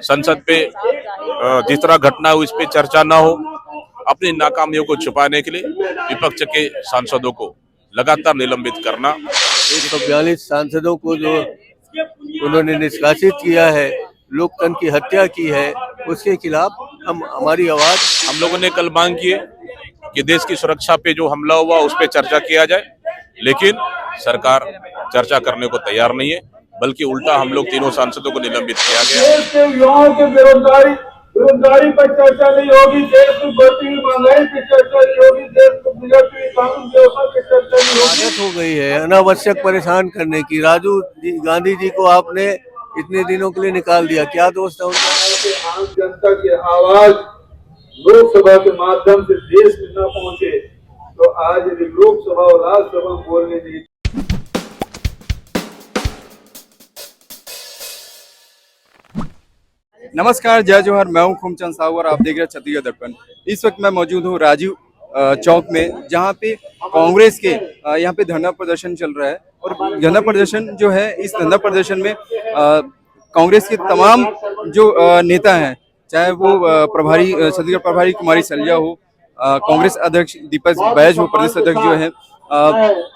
संसद पे जिस तरह घटना हुई इस पे चर्चा ना हो, अपनी नाकामियों को छुपाने के लिए विपक्ष के सांसदों को लगातार निलंबित करना। 142 सांसदों को जो उन्होंने निष्कासित किया है, लोकतंत्र की हत्या की है, उसके खिलाफ हमारी आवाज। हम लोगों ने कल मांग की है कि देश की सुरक्षा पे जो हमला हुआ उस पे चर्चा किया जाए, लेकिन सरकार चर्चा करने को तैयार नहीं है, बल्कि उल्टा हम लोग तीनों सांसदों को निलंबित किया गया। देश के युवाओं के बेरोजगारी पर चर्चा नहीं होगी, देश में बढ़ती हुई महंगाई पर चर्चा नहीं होगी, देश को बिगड़ती हुई कानून व्यवस्था पर चर्चा नहीं होगी। आदत हो गई है अनावश्यक परेशान करने की। राजू गांधी जी को आपने इतने दिनों के लिए निकाल दिया, क्या दोस्त है उनका? आम जनता की आवाज लोकसभा के माध्यम से देश में न पहुंचे तो आज यदि लोकसभा और राज्यसभा में बोलने नहीं। नमस्कार, जय जोहर। मैं हूं खुमचंद साहू और आप देख रहे हैं छत्तीसगढ़ दर्पण। इस वक्त मैं मौजूद हूं राजीव चौक में, जहां पे कांग्रेस के यहां पे धरना प्रदर्शन चल रहा है। और धरना प्रदर्शन जो है, इस धरना प्रदर्शन में कांग्रेस के तमाम जो नेता हैं, चाहे वो छत्तीसगढ़ प्रभारी कुमारी सलिया हो, कांग्रेस अध्यक्ष दीपक बैज हो, प्रदेश अध्यक्ष जो है,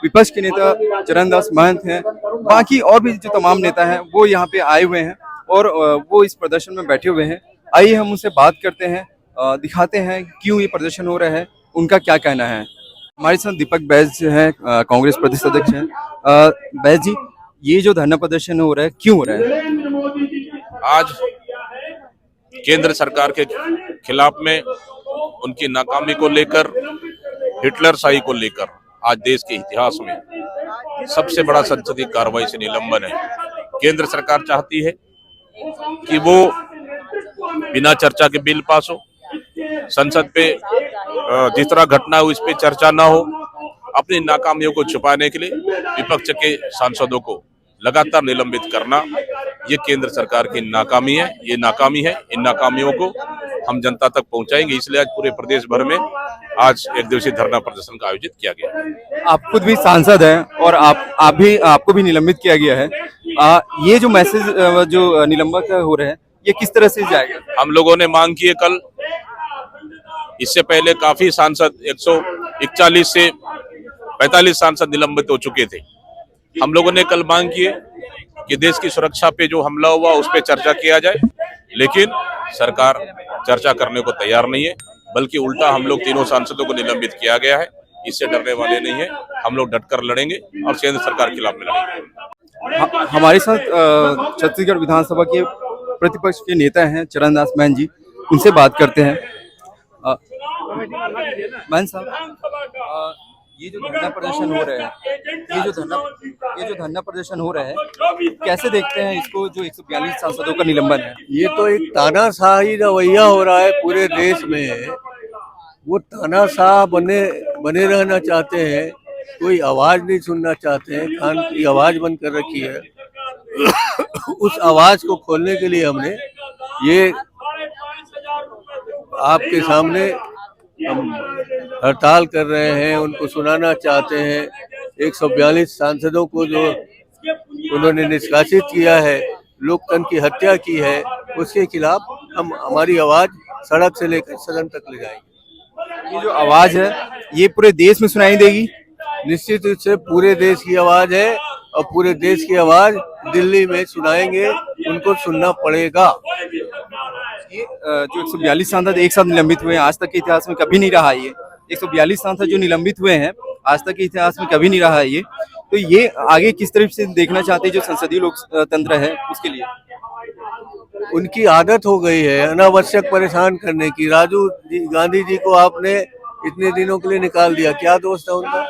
विपक्ष के नेता चरणदास महंत हैं, बाकी और भी जो तमाम नेता हैं वो यहाँ पे आए हुए हैं और वो इस प्रदर्शन में बैठे हुए हैं। आइए हम उनसे बात करते हैं, दिखाते हैं क्यों ये प्रदर्शन हो रहा है, उनका क्या कहना है। हमारे साथ दीपक बैज हैं, कांग्रेस प्रदेश अध्यक्ष हैं। बैज जी, ये जो धरना प्रदर्शन हो रहा है, क्यों हो रहा है? आज केंद्र सरकार के खिलाफ में, उनकी नाकामी को लेकर, हिटलर शाही को लेकर आज देश के इतिहास में सबसे बड़ा संसदीय कार्रवाई से निलंबन है। केंद्र सरकार चाहती है कि वो बिना चर्चा के बिल पास हो, संसद पे जिस तरह घटना हुई इस पे चर्चा ना हो, अपनी नाकामियों को छुपाने के लिए विपक्ष के सांसदों को लगातार निलंबित करना, ये केंद्र सरकार की नाकामी है। ये नाकामी है, इन नाकामियों को हम जनता तक पहुंचाएंगे। इसलिए आज पूरे प्रदेश भर में आज एक दिवसीय धरना प्रदर्शन का आयोजित किया गया। आप खुद भी सांसद हैं और आपको भी निलंबित किया गया है। ये जो मैसेज जो निलंबित हो रहे हैं, ये किस तरह से जाएगा? हम लोगों ने मांग की है कल। इससे पहले काफी सांसद 141 से 45 सांसद निलंबित हो चुके थे। हम लोगों ने कल मांग की है कि देश की सुरक्षा पे जो हमला हुआ उस पे चर्चा किया जाए, लेकिन सरकार चर्चा करने को तैयार नहीं है, बल्कि उल्टा हम लोग तीनों सांसदों को निलंबित किया गया है। इससे डरने वाले नहीं है, हम लोग डटकर लड़ेंगे और केंद्र सरकार के खिलाफ में लड़ेंगे। हमारे साथ छत्तीसगढ़ विधानसभा के प्रतिपक्ष के नेता हैं चरणदास महंत जी, उनसे बात करते हैं। महंत साहब, ये जो धरना प्रदर्शन हो रहा है, ये जो धरना प्रदर्शन हो रहा है, कैसे देखते हैं इसको, जो 142 सांसदों का निलंबन है? ये तो एक तानाशाही रवैया हो रहा है पूरे देश में। वो तानाशाह बने रहना चाहते हैं, कोई आवाज नहीं सुनना चाहते हैं, कान की आवाज बंद कर रखी है। उस आवाज को खोलने के लिए हमने ये आपके सामने हम हड़ताल कर रहे हैं, उनको सुनाना चाहते हैं। 142 सांसदों को जो उन्होंने निष्कासित किया है, लोकतंत्र की हत्या की है, उसके खिलाफ हमारी आवाज सड़क से लेकर सदन तक ले जाएगी। ये जो आवाज है, ये पूरे देश में सुनाई देगी? निश्चित रूप से पूरे देश की आवाज है और पूरे देश की आवाज दिल्ली में सुनाएंगे, उनको सुनना पड़ेगा। ये जो 142 सांसद एक साथ निलंबित हुए हैं, आज तक के इतिहास में कभी नहीं रहा। ये 142 सांसद जो निलंबित हुए हैं, आज तक के इतिहास में कभी नहीं रहा है ये। तो ये आगे किस तरह से देखना चाहते हैं जो संसदीय लोकतंत्र है उसके लिए? उनकी आदत हो गई है अनावश्यक परेशान करने की। राजू गांधी जी को आपने इतने दिनों के लिए निकाल दिया, क्या दोस्त है उनका?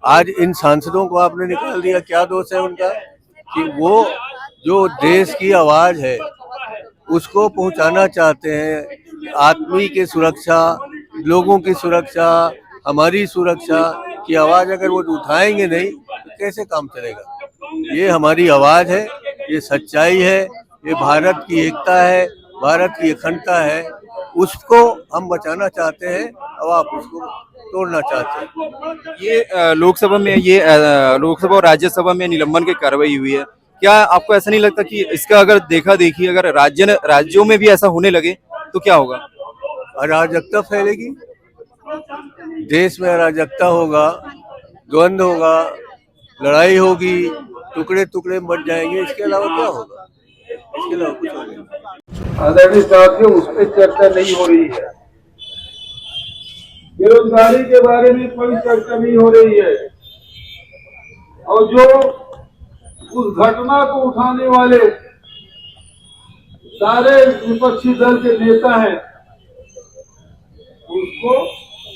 आज इन सांसदों को आपने निकाल दिया, क्या दोस्त है उनका? कि वो जो देश की आवाज है उसको पहुंचाना चाहते हैं। आदमी की सुरक्षा, लोगों की सुरक्षा, हमारी सुरक्षा की आवाज अगर वो उठाएंगे नहीं तो कैसे काम चलेगा? ये हमारी आवाज है, ये सच्चाई है, ये भारत की एकता है, भारत की अखंडता है, उसको हम बचाना चाहते हैं और आप उसको तोड़ना चाहते हैं। ये लोकसभा और राज्यसभा में निलंबन की कार्रवाई हुई है, क्या आपको ऐसा नहीं लगता कि इसका अगर देखी अगर राज्यों में भी ऐसा होने लगे तो क्या होगा? अराजकता फैलेगी, देश में अराजकता होगा, द्वंद्व होगा, लड़ाई होगी, टुकड़े टुकड़े मच जाएंगे। इसके अलावा क्या होगा? इसके अलावा कुछ नहीं। आदरणीय साथियों, उस पर चर्चा नहीं हो रही है। बेरोजगारी के बारे में कोई चर्चा नहीं हो रही है। और जो उस घटना को उठाने वाले सारे विपक्षी दल के नेता हैं,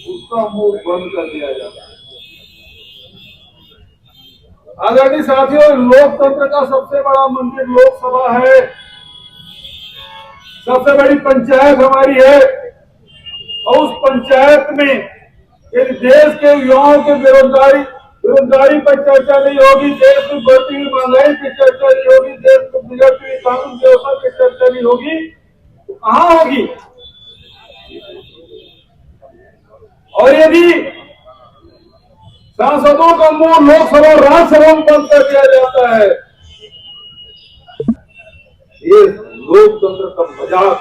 उसका मुंह बंद कर दिया जाता है। आदरणीय साथियों, लोकतंत्र का सबसे बड़ा मंदिर लोकसभा है, सबसे बड़ी पंचायत हमारी है। और उस पंचायत में यदि देश के युवाओं के बेरोजगारी पर चर्चा नहीं होगी, देश में बढ़ती हुई महंगाई पर चर्चा नहीं होगी, देश में बिगड़ती हुई कानून व्यवस्था पर चर्चा नहीं होगी, तो कहां होगी? और यदि सांसदों का मुंह लोकसभा और राज्यसभा में बंद कर दिया जाता है, ये लोकतंत्र का मजाक,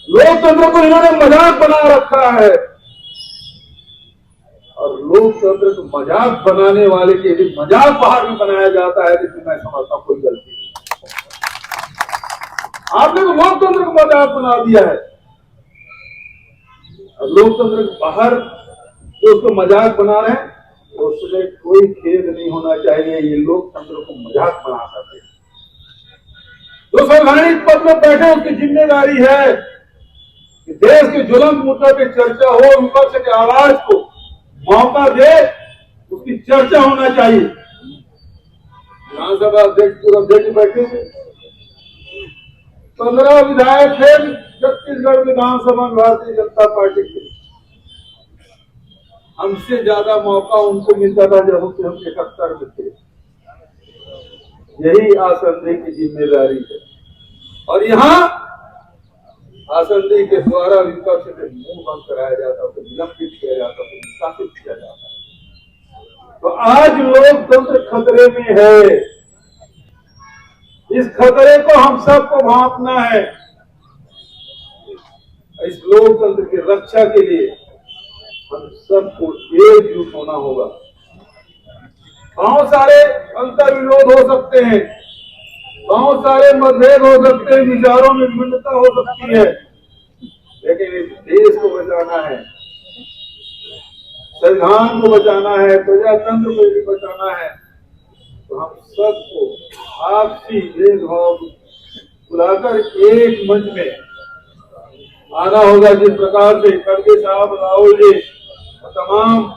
लोकतंत्र को इन्होंने मजाक बना रखा है। और लोकतंत्र को मजाक बनाने वाले के लिए मजाक बाहर में बनाया जाता है, जिसमें मैं समझता हूं कोई गलती नहीं। आपने तो लोकतंत्र को मजाक बना दिया है। लोकतंत्र के बाहर जो उसको मजाक बना रहे हैं, उसमें कोई खेद नहीं होना चाहिए। ये लोकतंत्र को मजाक बना सकते हैं। जो संवैधानिक पद में बैठे, उसकी जिम्मेदारी है कि देश के ज्वलंत मुद्दों पर चर्चा हो, विपक्ष के आवाज को मौका दे, उसकी चर्चा होना चाहिए। विधानसभा अध्यक्ष पूर्व अध्यक्ष बैठे थे, 15 विधायक थे छत्तीसगढ़ विधानसभा में भारतीय जनता पार्टी के। हमसे ज्यादा मौका उनको मिलता था जब हम 71 में थे। यही आसंदी की जिम्मेदारी है। और यहाँ आसंदी के द्वारा विपक्ष से मुंह बंद कराया जाता, उसे निलंबित किया जाता, उसे निष्कासित किया जाता। तो आज लोकतंत्र खतरे में है। इस खतरे को हम सबको भांपना है। इस लोकतंत्र की रक्षा के लिए हम सबको एकजुट होना होगा। बहुत सारे अंतर विरोध हो सकते हैं, बहुत सारे मतभेद हो सकते हैं, विचारों में भिन्नता हो सकती है, लेकिन इस देश को बचाना है, संविधान को बचाना है, प्रजातंत्र को भी बचाना है। तो हम सबको आपसी भेदभाव बुलाकर एक मंच में आना होगा। जिस प्रकार से खड़गे साहब, राहुल जी और तमाम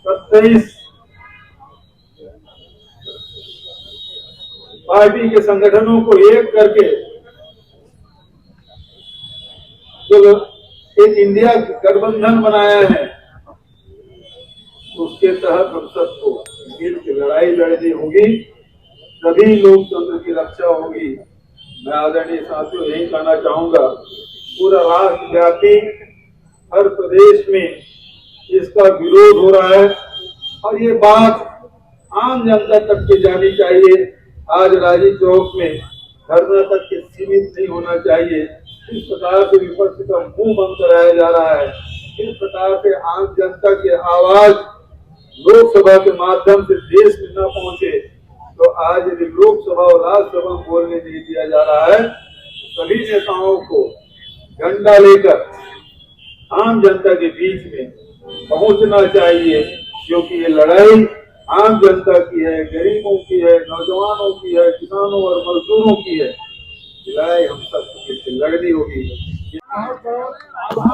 27 पार्टी के संगठनों को एक करके जो एक इंडिया गठबंधन बनाया है, उसके तहत हम सबको मिल की लड़ाई लड़नी होगी, तभी लोकतंत्र की रक्षा होगी। मैं आदरणीय साथियों यही कहना चाहूंगा, पूरा राष्ट्रव्यापी हर प्रदेश में इसका विरोध हो रहा है और ये बात आम जनता तक के जानी चाहिए। आज राजीव चौक में धरना तक के सीमित नहीं होना चाहिए। इस प्रकार से विपक्ष का मुंह बंद कराया जा रहा है, इस प्रकार से आम जनता की आवाज लोकसभा के माध्यम से देश में न पहुंचे, तो आज यदि लोकसभा और राज्यसभा में बोलने नहीं दिया जा रहा है, तो सभी नेताओं को झंडा लेकर आम जनता के बीच में पहुंचना चाहिए, क्योंकि ये लड़ाई आम जनता की है, गरीबों की है, नौजवानों की है, किसानों और मजदूरों की है। लड़ाई हम सबको लड़नी होगी।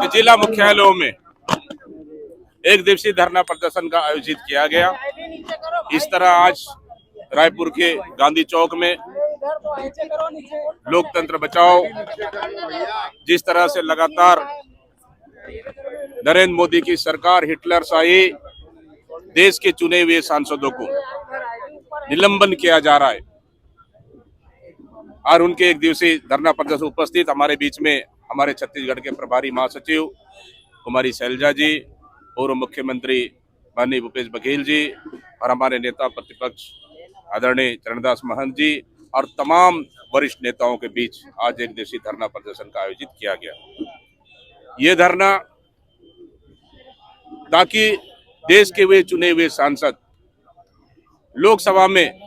जिला मुख्यालयों में एक दिवसीय धरना प्रदर्शन का आयोजित किया गया। इस तरह आज रायपुर के गांधी चौक में लोकतंत्र बचाओ, जिस तरह से लगातार नरेंद्र मोदी की सरकार हिटलरशाही देश के चुने हुए सांसदों को निलंबन किया जा रहा है, और उनके एक दिवसीय धरना प्रदर्शन उपस्थित हमारे बीच में हमारे छत्तीसगढ़ के प्रभारी महासचिव कुमारी शैलजा जी, पूर्व मुख्यमंत्री माननीय भूपेश बघेल जी और हमारे नेता प्रतिपक्ष आदरणीय चरणदास महंत जी और तमाम वरिष्ठ नेताओं के बीच आज एक दिवसीय धरना प्रदर्शन का आयोजित किया गया। ये धरना ताकि देश के वे चुने हुए सांसद लोकसभा में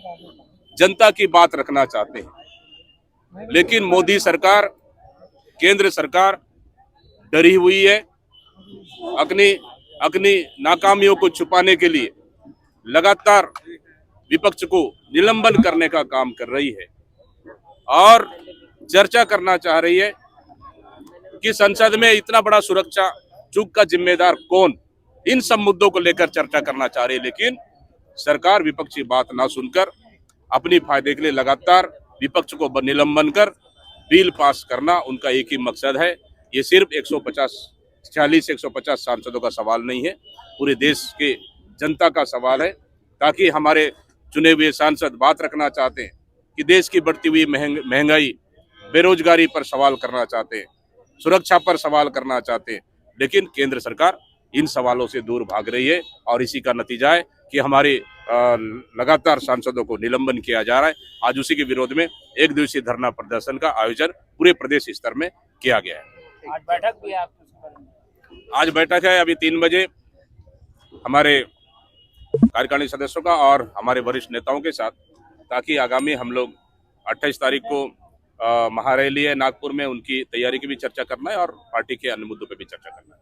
जनता की बात रखना चाहते हैं, लेकिन मोदी सरकार, केंद्र सरकार डरी हुई है। अपनी नाकामियों को छुपाने के लिए लगातार विपक्ष को निलंबन करने का काम कर रही है और चर्चा करना चाह रही है कि संसद में इतना बड़ा सुरक्षा चूक का जिम्मेदार कौन। इन सब मुद्दों को लेकर चर्चा करना चाह रही है, लेकिन सरकार विपक्ष की बात ना सुनकर अपनी फायदे के लिए लगातार विपक्ष को निलंबन कर बिल पास करना उनका एक ही मकसद है। ये सिर्फ 150 सांसदों का सवाल नहीं है, पूरे देश के जनता का सवाल है, ताकि हमारे चुने हुए सांसद बात रखना चाहते हैं कि देश की बढ़ती हुई महंगाई, बेरोजगारी पर सवाल करना चाहते हैं, सुरक्षा पर सवाल करना चाहते हैं, लेकिन केंद्र सरकार इन सवालों से दूर भाग रही है और इसी का नतीजा है कि हमारे लगातार सांसदों को निलंबन किया जा रहा है। आज उसी के विरोध में एक दिवसीय धरना प्रदर्शन का आयोजन पूरे प्रदेश स्तर में किया गया है। आज बैठक भी है आज बैठक है अभी 3 बजे हमारे कार्यकारिणी सदस्यों का और हमारे वरिष्ठ नेताओं के साथ, ताकि आगामी हम लोग 28 तारीख को महारैली है नागपुर में, उनकी तैयारी की भी चर्चा करना है और पार्टी के अन्य मुद्दों पर भी चर्चा करना है।